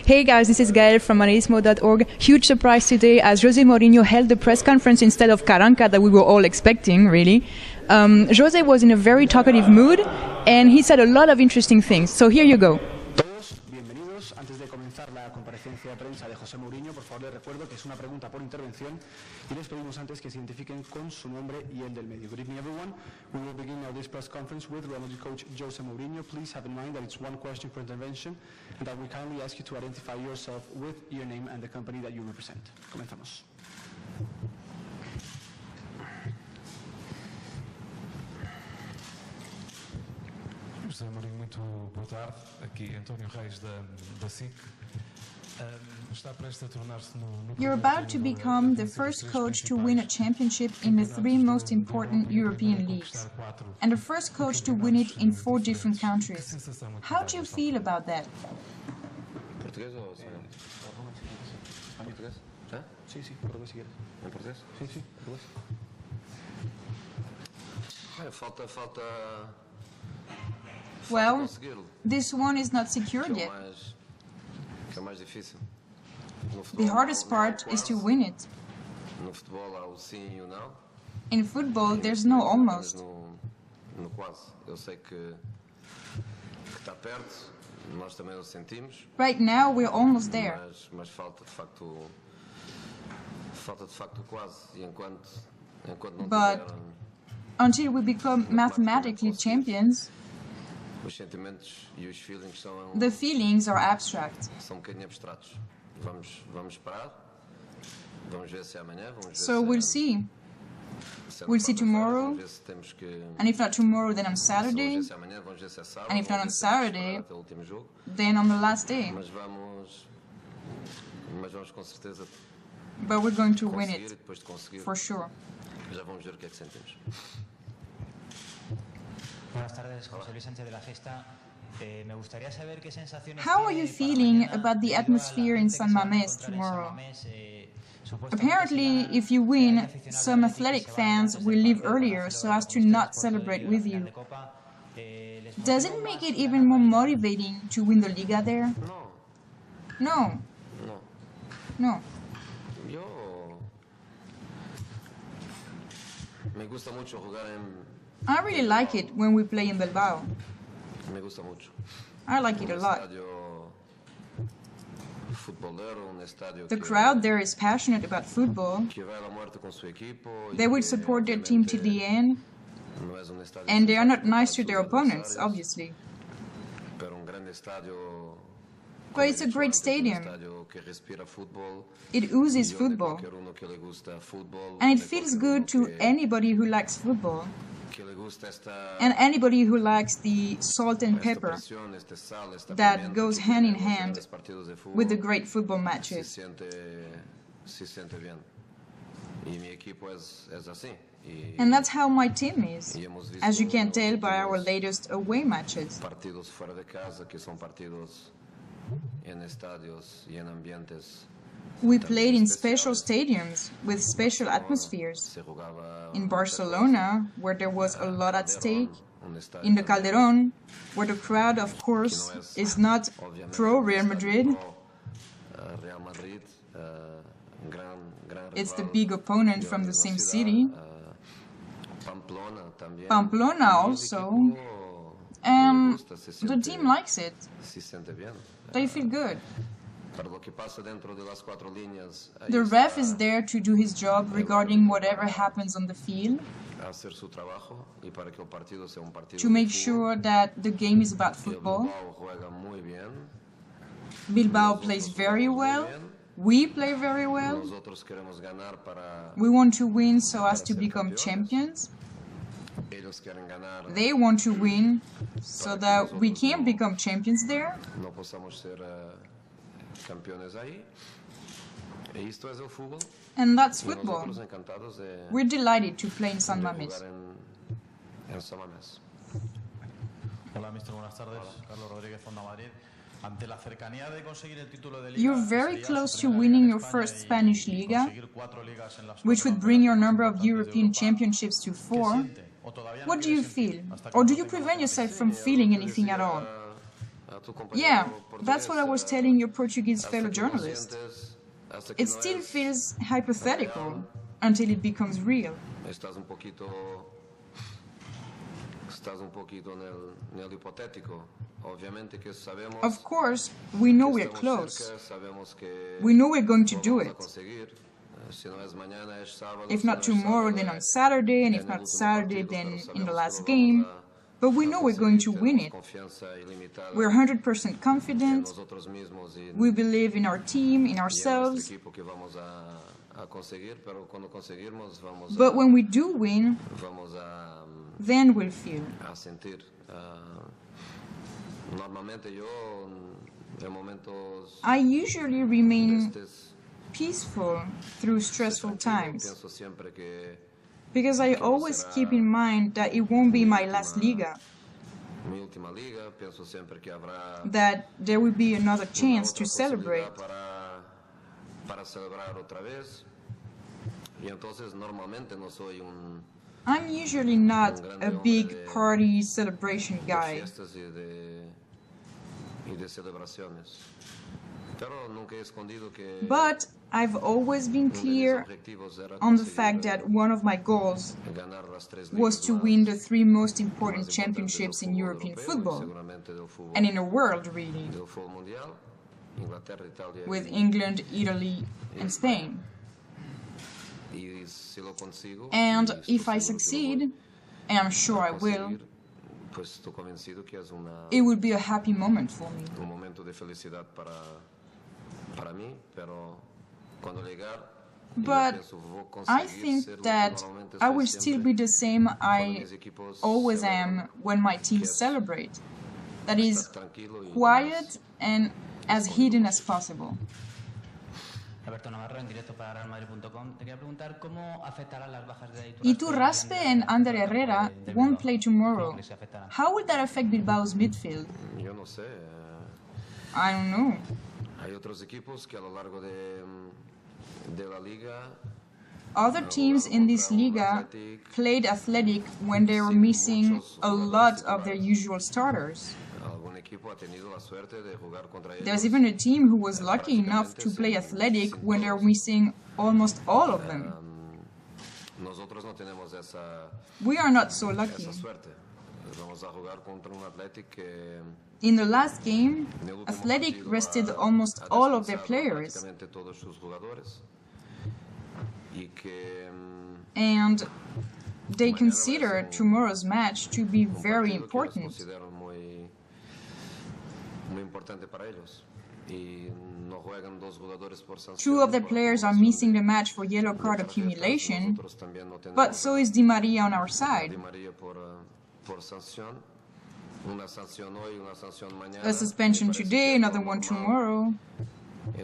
Hey guys, this is Gael from Madridismo.org. Huge surprise today as Jose Mourinho held the press conference instead of Karanka that we were all expecting, really. Jose was in a very talkative mood and he said a lot of interesting things. So here you go. Todos, bienvenidos. Antes de comenzar la comparecencia de prensa de José Mourinho, por favor les recuerdo que es una pregunta por intervención y les pedimos antes que se identifiquen con su nombre y el del medio. Good evening everyone. We will begin now this press conference with Real Madrid coach Jose Mourinho. Please have in mind that it's one question per intervention and that we kindly ask you to identify yourself with your name and the company that you represent. Comenzamos. José Mourinho, muito boa tarde. Aqui António Reis da SIC. You're about to become the first coach to win a championship in the three most important European leagues, and the first coach to win it in 4 different countries. How do you feel about that? ¿Portugués o español? ¿Portugués? ¿Ah? Sí, portugués si quieres. ¿En portugués? Sí, portugués. Falta... Well, this one is not secured yet. Que é mais difícil. The hardest part is to win it. No futebol há o sim e o não. In football, there's no almost. No quase. Eu sei que está perto, nós também o sentimos. Right now, we're almost there. Mas falta de facto o quase. E enquanto não But until we become mathematically champions, os sentimentos e os feelings the feelings are abstract. São bocadinho abstratos. Vamos esperar. Vamos ver se é amanhã, So we'll see. We'll see tomorrow. And if not tomorrow, then on Saturday. And if not on Saturday, then on the last day. Mas vamos com certeza. But we're going to win it, for sure. Já vamos ver o que é que sentimos. How are you feeling about the atmosphere in San Mamés tomorrow? Apparently, if you win, some Athletic fans will leave earlier so as to not celebrate with you. Does it make it even more motivating to win the Liga there? No. Me gusta mucho jugar en... I really like it when we play in Bilbao. Me gusta mucho. I like it a lot. The crowd there is passionate about football. They will support their team to the end. And they are not nice to their opponents, obviously. But it's a great stadium. It oozes football. And it feels good to anybody who likes football. And anybody who likes the salt and pepper that goes hand in hand with the great football matches. And that's how my team is, as you can tell by our latest away matches. We played in special stadiums with special atmospheres. In Barcelona, where there was a lot at stake. In the Calderón, where the crowd, of course, is not pro-Real Madrid. It's the big opponent from the same city. Pamplona also. And the team likes it. They feel good. The ref is there to do his job regarding whatever happens on the field, to make sure that the game is about football. Bilbao plays very well. We play very well. We want to win so as to become champions. They want to win so that we can become champions there. And that's football. We're delighted to play in San Mamés. You're very close to winning your first Spanish Liga, which would bring your number of European championships to 4. What do you feel? Or do you prevent yourself from feeling anything at all? Yeah, that's what I was telling your Portuguese fellow journalist. It still feels hypothetical until it becomes real. Estás un poquito nel hipotético. Ovviamente que sabemos. Of course, we know we're close. We know we're going to do it. If not tomorrow, then on Saturday, and if not Saturday, then in the last game. But we know we're going to win it. We're 100% confident. We believe in our team, in ourselves. But when we do win, then we'll feel. I usually remain peaceful through stressful times, because I always keep in mind that it won't be my last Liga, that there will be another chance to celebrate. I'm usually not a big party celebration guy. But I've always been clear on the fact that one of my goals was to win the 3 most important championships in European football, and in the world, really, with England, Italy, and Spain. And if I succeed, and I'm sure I will, it would be a happy moment for me. But I think that I will still be the same I always am when my teams celebrate. That is, quiet and as hidden as possible. Iturraspe and Ander Herrera won't play tomorrow. How will that affect Bilbao's midfield? I don't know. Other teams in this Liga played Athletic when they were missing a lot of their usual starters. There's even a team who was lucky enough to play Athletic when they were missing almost all of them. We are not so lucky. In the last game, Athletic rested almost all of their players. And they consider tomorrow's match to be very important. Two of the players are missing the match for yellow card accumulation, but so is Di Maria on our side. A suspension today, another one tomorrow.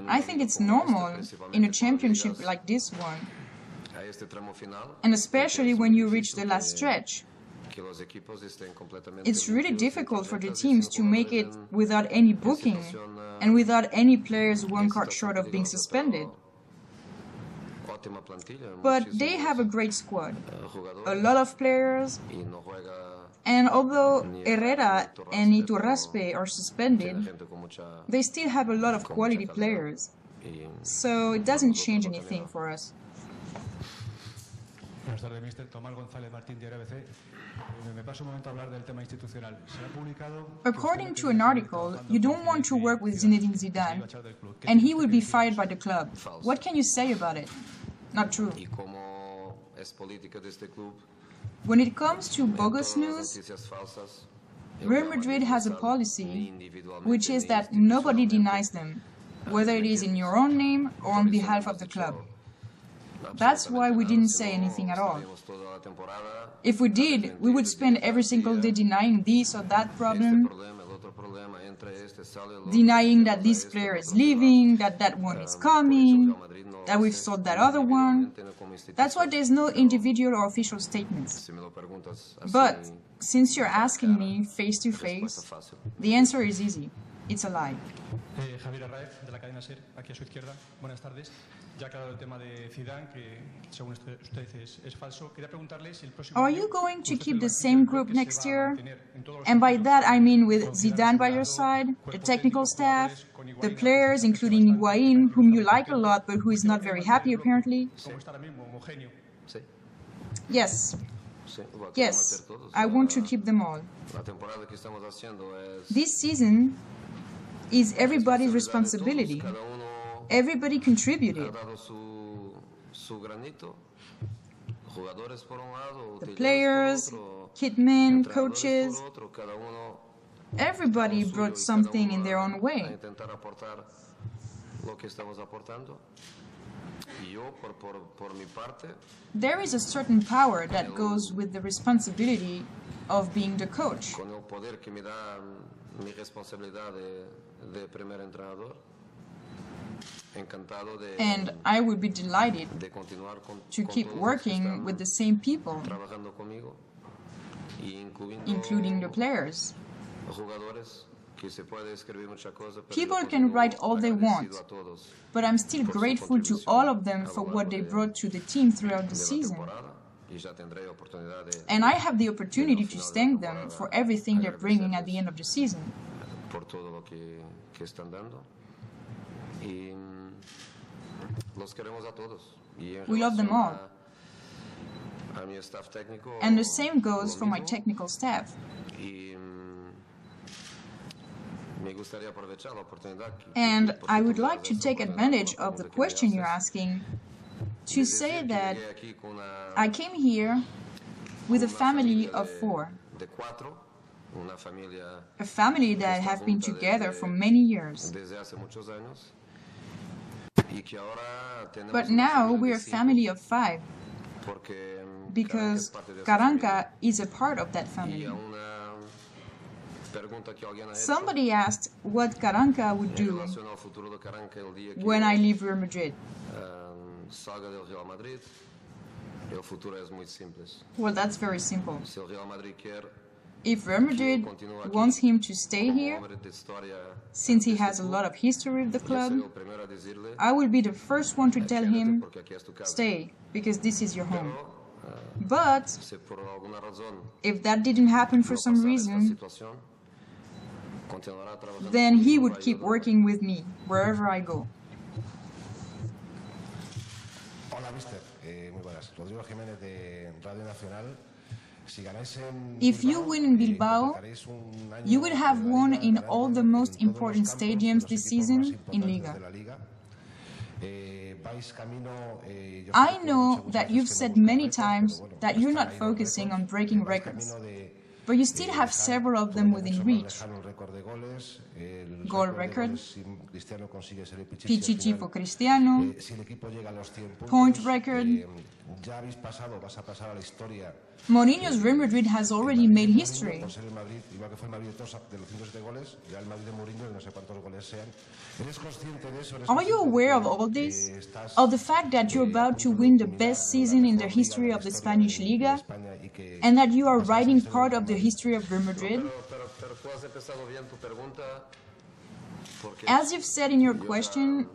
I think it's normal in a championship like this one, and especially when you reach the last stretch. It's really difficult for the teams to make it without any booking and without any players 1 card short of being suspended. But they have a great squad, a lot of players, and although Herrera and Iturraspe are suspended, they still have a lot of quality players, so it doesn't change anything for us. Buenas tardes, Mr. Tomás González Martín, Diario ABC. Me paso un momento a hablar del tema institucional. Se ha publicado. According to an article, you don't want to work with Zinedine Zidane, and he will be fired by the club. What can you say about it? Not true. When it comes to bogus news, Real Madrid has a policy, which is that nobody denies them, whether it is in your own name or on behalf of the club. That's why we didn't say anything at all. If we did, we would spend every single day denying this or that problem, denying that this player is leaving, that that one is coming, that we've sold that other one. That's why there's no individual or official statements. But since you're asking me face to face, the answer is easy. it's a lie. Javier Arraez, de la cadena SER, aquí a su izquierda. Buenas tardes. Ya ha aclarado el tema de Zidane, que según usted es falso. Quería preguntarle si el próximo Are you going to keep the same group next year? And by that I mean with Zidane by your side, the technical staff, the players, including Higuaín, whom you like a lot but who is not very happy apparently. Sí. Yes. Sí, Yes, I want to keep them all. La temporada que estamos haciendo es This season is everybody's responsibility. cada uno Everybody ha contributed. dado su granito. Jugadores por un lado, The utileros players, por otro, kitmen, entrenadores coaches, por otro, cada uno everybody suyo brought y cada something in uno their a own way. intentar aportar lo que estamos aportando. Y yo, por mi parte, There is a certain power that goes with the responsibility of being the coach. con el poder que me da mi responsabilidad de primer entrenador, encantado And I would be delighted de continuar to con keep todos los que working están with the same people, trabajando conmigo, y including the players. jugadores que se puede escribir mucha cosa, pero People yo can continúo write all they want, agradecido a todos but I'm still grateful to all of them for what they brought to the team throughout the de la season. temporada, y ya tendré oportunidad de And I have the opportunity to thank them for everything they're bringing at the end of the season. por todo lo que están dando, y los queremos a todos. Y en We love them relación all. a mi staff técnico, And the same goes lo for my mismo. technical staff. Y me gustaría aprovechar la oportunidad And porque I would tú me like das to esa take oportunidad advantage con la of the pregunta que me question you're haces, asking to de say decir que that llegué aquí con I came here with a family of 4, de 4, una familia a family that have been together for many years. desde hace muchos años, y que ahora tenemos But una now familia we're de a 5, family of 5 porque because Karanka es parte de esa Karanka is a part of that familia. Y family. a una pregunta que alguien ha hecho Somebody asked what Karanka would en do relación al futuro de Karanka el día que when I leave Real Madrid. salga del Real Madrid. El futuro es muy simple. Well, that's very simple. Si el Real Madrid quiere, If Real Madrid wants him to stay como here, hombre de historia, since he has a lot of history with the yo club, seré el primero a decirle, I will be the first one to tell quédate him, porque aquí es tu casa. stay, because this is your home. Pero But si por alguna razón if that didn't happen for no some pasara esta reason, situación, continuará trabajando then he conmigo would para keep ayudarme. working with me wherever I go. Hola, mister. Muy buenas. Rodrigo Jiménez de Radio Nacional. Si ganáis en If you Bilbao, win in Bilbao, completaréis un año you would have de la won Liga, in ganando all the en most todos los important campos de stadiums los this equipos season más in importantes Liga. de la Liga. Vais camino, yo sé I que know muchas that veces you've que no said buscáis many récords, times pero bueno, that you're están not ahí los focusing on récords. breaking Vais records, camino de but you still have several of them within reach. dejar un récord de goles, el Goal récord de record, goles, si Cristiano consigue ser el Pichichi al Pichichi final, for Cristiano, si el equipo llega a los 100 puntos, point record. Ya habéis pasado, vas a pasar a la historia. Mourinho's Real Madrid has already made history. Por ser el Madrid, igual que fue el Madrid de los 107 goles, ya el Madrid de Mourinho, de no sé cuántos goles sean. ¿Eres consciente de eso? Are you aware of all this? Of the fact that you're about to win the best season in the history of the Spanish Liga? And that you are writing part of the history of Real Madrid? Pero tú has empezado bien tu pregunta, porque As you've said in your question,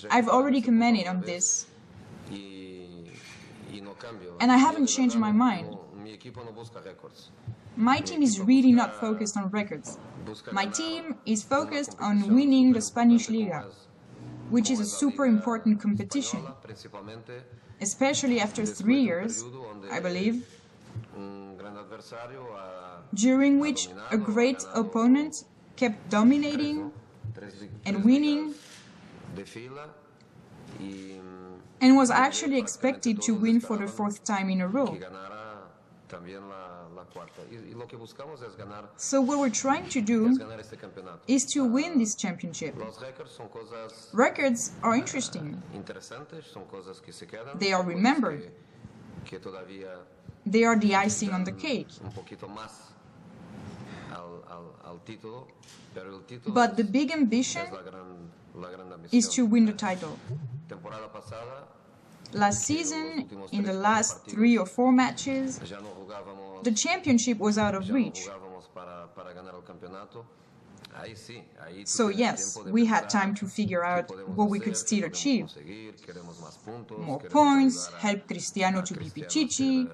I've already commented on this, y no cambio. and I haven't Yo de changed verdad my mind. mi equipo no busca récords. My team is really not focused on records. Busca My ganar team is una focused competición on winning the súper Spanish importante Liga, como es- which is como a es la super Liga important competition, española, principalmente especially after 3 years, I believe, un gran adversario ha during which a dominado, great ha ganado opponent kept dominating tres and winning, ligas de fila, y and was actually expected to win for the 4th time in a row. que ganara también la cuarta. Y lo que buscamos es ganar So what we're trying to do este campeonato. is to win this championship. Los récords son cosas Records are interesting. interesantes, son cosas que se quedan. They are son cosas remembered. que todavía They are the icing on the cake. un poquito más al título, pero el título But the big ambition es la gran is to ambición. win the title. Temporada pasada Last season, in the last 3 or 4 matches, ya no jugábamos, the championship was out of ya no reach. jugábamos para ganar el campeonato, So yes, we had time to figure out what we could still achieve. More points, help Cristiano to be Pichichi.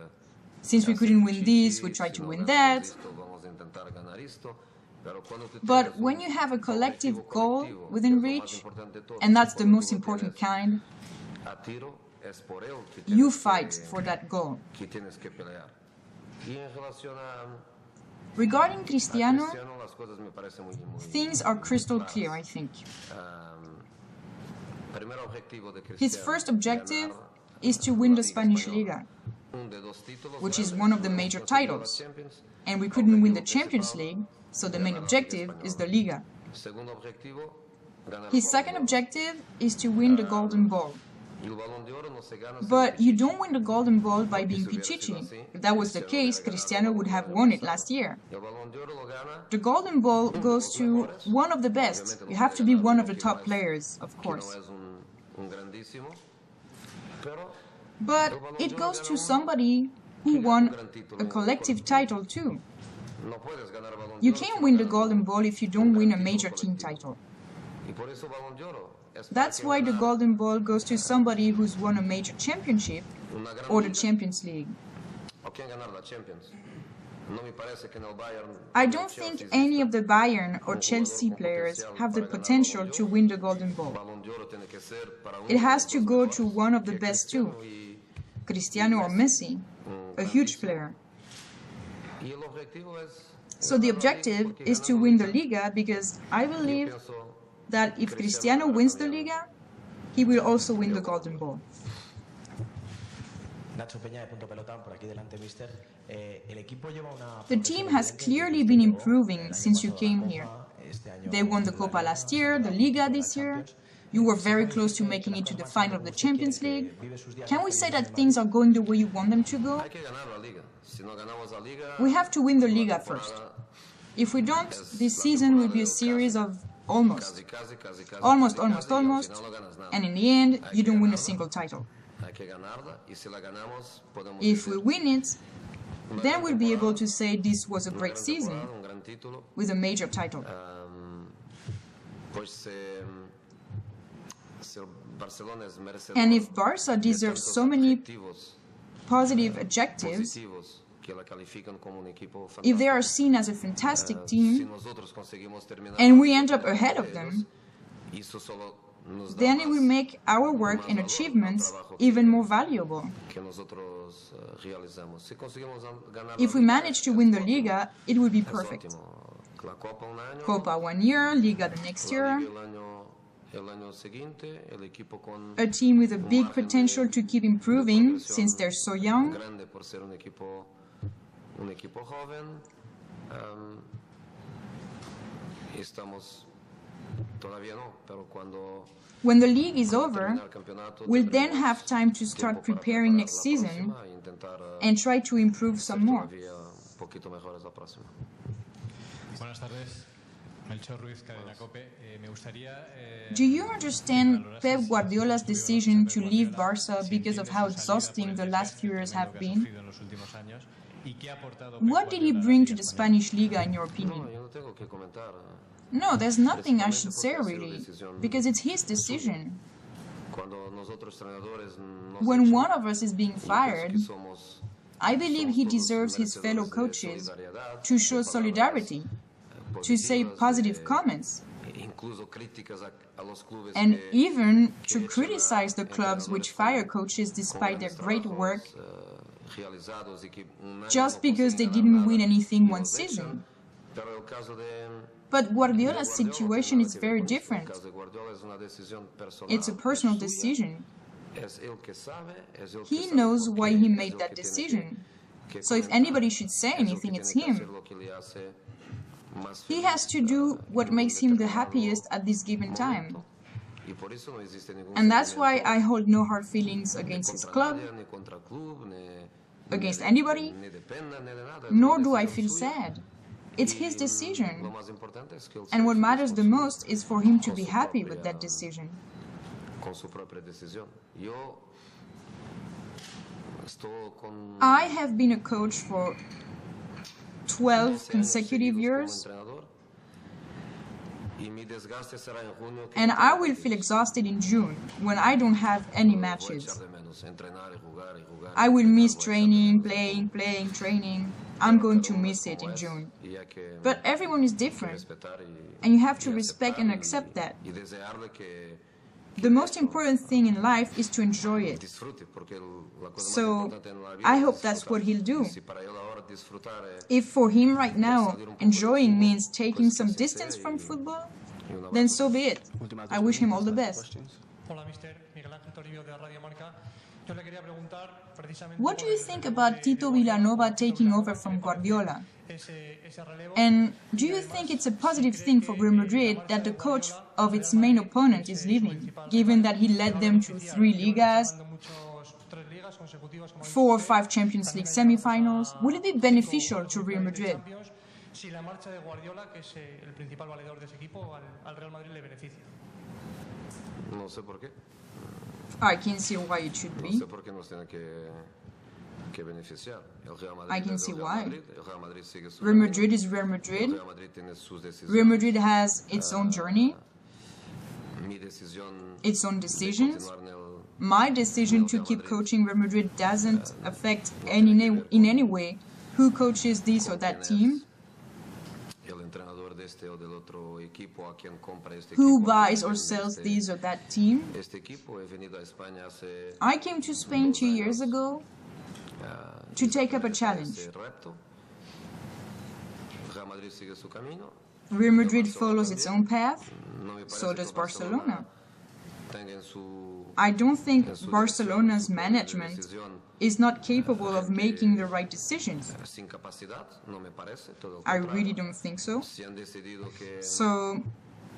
Since we couldn't win this, we tried to win that. But when you have a collective goal within reach, and that's the most important kind, you fight for that goal. Regarding Cristiano, things are crystal clear, I think. His first objective is to win the Spanish Liga, which is one of the major titles, and we couldn't win the Champions League, so the main objective is the Liga. His second objective is to win the Golden Ball. But you don't win the Golden Ball by being Pichichi. If that was the case, Cristiano would have won it last year. The Golden Ball goes to one of the best. You have to be one of the top players, of course. But it goes to somebody who won a collective title too. You can't win the Golden Ball if you don't win a major team title. That's why the Golden Ball goes to somebody who's won a major championship or the Champions League. I don't think any of the Bayern or Chelsea players have the potential to win the Golden Ball. It has to go to one of the best too, Cristiano or Messi, a huge player. So the objective is to win the Liga because I believe that if Cristiano wins the Liga, he will also win the Golden Ball. The team has clearly been improving since you came here. They won the Copa last year, the Liga this year. You were very close to making it to the final of the Champions League. Can we say that things are going the way you want them to go? We have to win the Liga first. If we don't, this season will be a series of almost, and in the end, you don't win a single title. If we win it, then we'll be able to say this was a great season, with a major title. And if Barca deserves so many positive adjectives, if they are seen as a fantastic team, and we end up ahead of them, then it will make our work and achievements even more valuable. If we manage to win the Liga, it will be perfect. Copa one year, Liga the next year. A team with a big potential to keep improving since they're so young. When the league is over, we'll then have time to start preparing next season and try to improve some more. Do you understand Pep Guardiola's decision to leave Barca because of how exhausting the last few years have been? What did he bring to the Spanish Liga, in your opinion? No, there's nothing I should say, really, because it's his decision. When one of us is being fired, I believe he deserves his fellow coaches to show solidarity, to say positive comments, and even to criticize the clubs which fire coaches despite their great work just because they didn't win anything one season. But Guardiola's situation is very different. It's a personal decision. He knows why he made that decision. So if anybody should say anything, it's him. He has to do what makes him the happiest at this given time. And that's why I hold no hard feelings against his club, against anybody, nor do I feel sad. It's his decision. And what matters the most is for him to be happy with that decision. I have been a coach for 12 consecutive years, And I will feel exhausted in June, when I don't have any matches. I will miss training, playing, training. I'm going to miss it in June. But everyone is different, and you have to respect and accept that. The most important thing in life is to enjoy it. So, I hope that's what he'll do. If for him right now, enjoying means taking some distance from football, then so be it. I wish him all the best. What do you think about Tito Vilanova taking over from Guardiola? And do you think it's a positive thing for Real Madrid that the coach of its main opponent is leaving, given that he led them to 3 Ligas, 4 or 5 Champions League semi-finals? Will it be beneficial to Real Madrid? I can see why it should be. I can see why. Real Madrid is Real Madrid. Real Madrid has its own journey, its own decisions. My decision to keep coaching Real Madrid doesn't affect in any way who coaches this or that team, who buys or sells this or that team. I came to Spain 2 years ago to take up a challenge. Real Madrid follows its own path, so does Barcelona. I don't think Barcelona's management is not capable of making the right decisions. I really don't think so. So,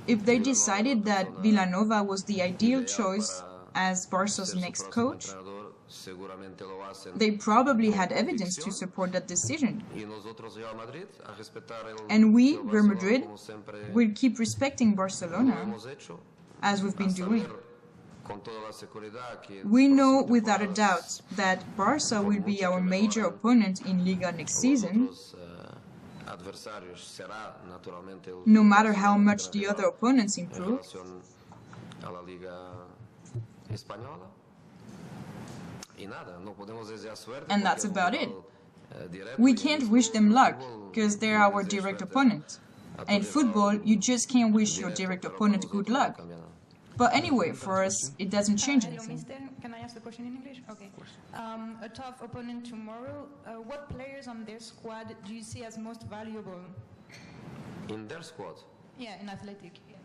if they decided that Vilanova was the ideal choice as Barca's next coach, they probably had evidence to support that decision. And we, Real Madrid, will keep respecting Barcelona, as we've been doing. We know without a doubt that Barca will be our major opponent in Liga next season, no matter how much the other opponents improve. And that's about it. We can't wish them luck, because they're our direct opponent. And in football, you just can't wish your direct opponent good luck. But anyway, for us, it doesn't change anything. Can I ask the question in English? Okay. A tough opponent tomorrow. What players on their squad do you see as most valuable? In their squad? Yeah, in Athletic. Yeah.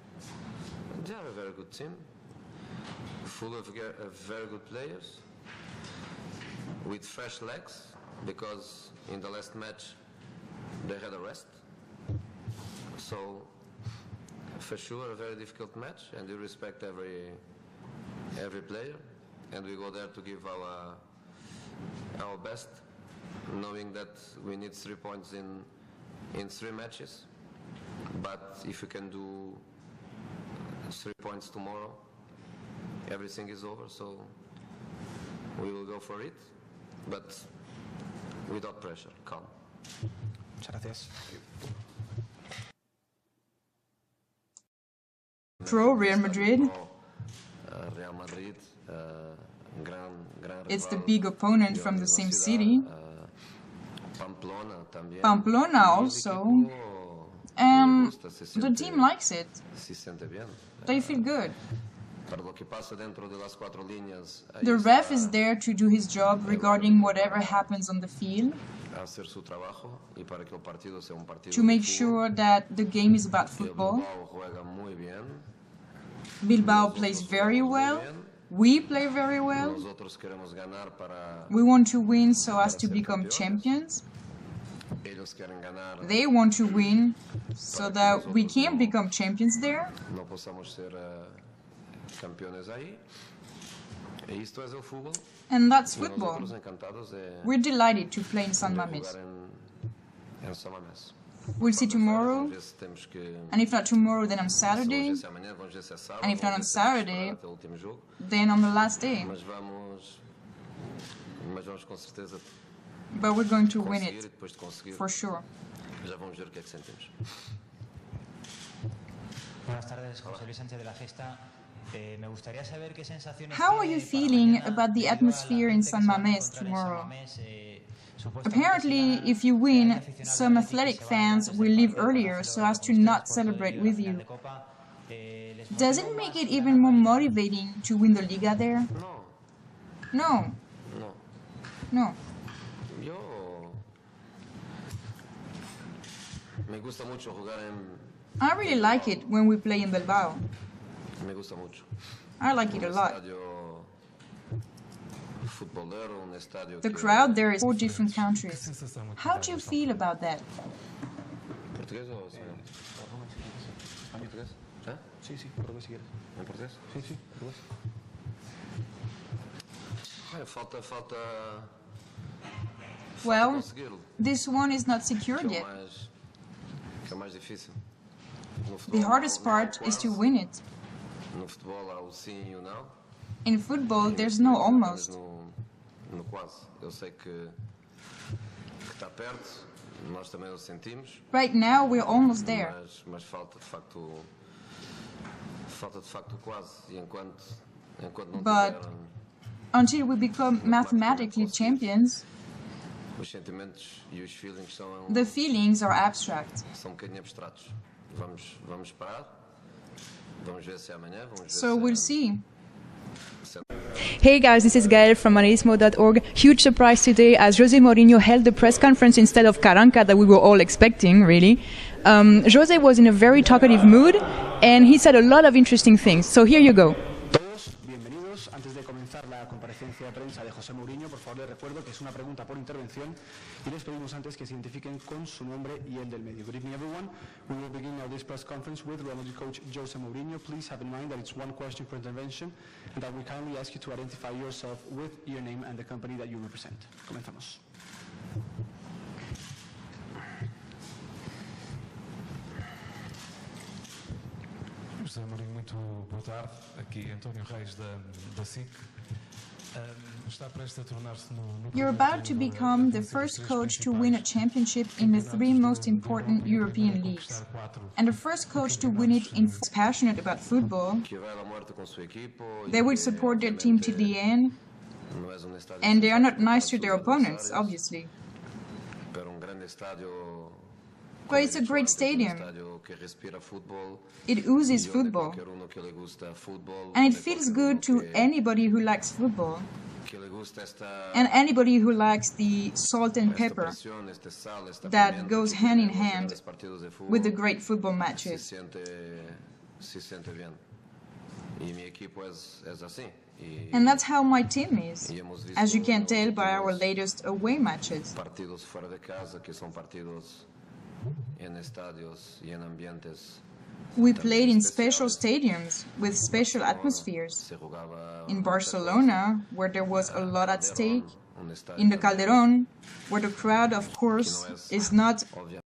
They are a very good team, full of very good players, with fresh legs, because in the last match they had a rest. So, for sure, a very difficult match, and we respect every player, and we go there to give our best, knowing that we need 3 points in 3 matches. But if we can do 3 points tomorrow, everything is over. So we will go for it, but without pressure, calm. Muchas gracias. Pro Real Madrid. Real Madrid, It's the big opponent from the same city. Pamplona también. Pamplona also. And the team likes it. They feel good. The ref is there to do his job regarding whatever happens on the field, to make sure that the game is about football. Bilbao plays very well. We play very well. We want to win so as to become champions. They want to win so that we can become champions there. And that's football. We're delighted to play in San Mamés. We'll see tomorrow, and if not tomorrow, then on Saturday, and if not on Saturday, then on the last day. But we're going to win it, for sure. How are you feeling about the atmosphere in San Mamés tomorrow? Apparently, if you win, some Athletic fans will leave earlier so as to not celebrate with you. Does it make it even more motivating to win the Liga there? No. No. I really like it when we play in Bilbao. I like it a lot. The crowd there is 4 different countries. How do you feel about that? Well, this one is not secured yet. The hardest part is to win it. In football, there's no almost. Right now, we're almost there. But until we become mathematically champions, the feelings are abstract. So we'll see. Hey guys, this is Gael from Madridismo.org. Huge surprise today as Jose Mourinho held the press conference instead of Karanka that we were all expecting, really. Jose was in a very talkative mood and he said a lot of interesting things. So here you go. Bienvenidos. Antes de comenzar la comparecencia de prensa de José Mourinho, por favor les recuerdo que es una pregunta por intervención y les pedimos antes que se identifiquen con su nombre y el del medio. Good evening everyone. We will begin now this press conference with Real Madrid coach Jose Mourinho. Please have in mind that it's one question per intervention and that we kindly ask you to identify yourself with your name and the company that you represent. Comenzamos. José Mourinho, muito boa tarde. Aqui António Reis da SIC. Está prestes a tornar-se no You're about to become the first coach to win a championship in the 3 most important European leagues. And the first coach to win it in passionate about football. They will support their team to the end. And they are not nice to their opponents, obviously. But it's a great stadium. It oozes football. And it feels good to anybody who likes football. And anybody who likes the salt and pepper that goes hand in hand with the great football matches. And that's how my team is, as you can tell by our latest away matches. We played in special stadiums with special atmospheres. In Barcelona, where there was a lot at stake. In the Calderón, where the crowd, of course, is not